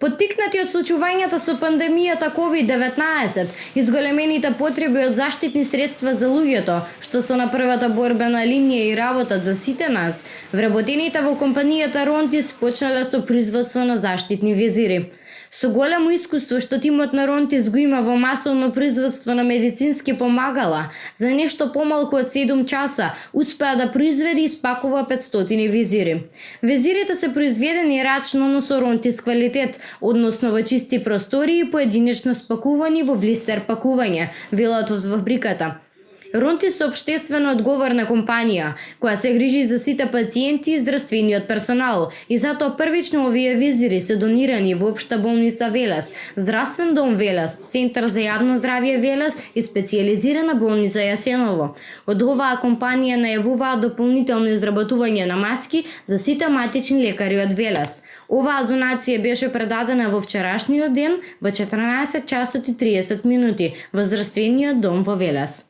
Поттикнати од случувањата со пандемијата COVID-19, изголемените потреби од заштитни средства за луѓето, што се на првата борбена линија и работат за сите нас, вработените во компанијата Ронтис почнале со производство на заштитни визири. Со големо искуство што тимот на Ронтис го има во масовно производство на медицински помагала, за нешто помалку од 7 часа успеа да произведе и спакува 500 визири. Визирите се произведени рачно, но со Ронтис квалитет, односно во чисти простори и поединечно спакувани во блистер пакување, велат во фабриката. Ронтис е општествено одговорна компанија, која се грижи за сите пациенти и здравствениот персонал, и затоа првично овие визири се донирани во Општа болница Велес, Здравствен дом Велес, Центар за јавно здравје Велес и специјализирана болница Јасеново. Од оваа компанија најавуваат дополнително изработување на маски за сите матични лекари од Велес. Оваа донација беше предадена во вчерашниот ден во 14 часот и 30 минути во Здравствениот дом во Велес.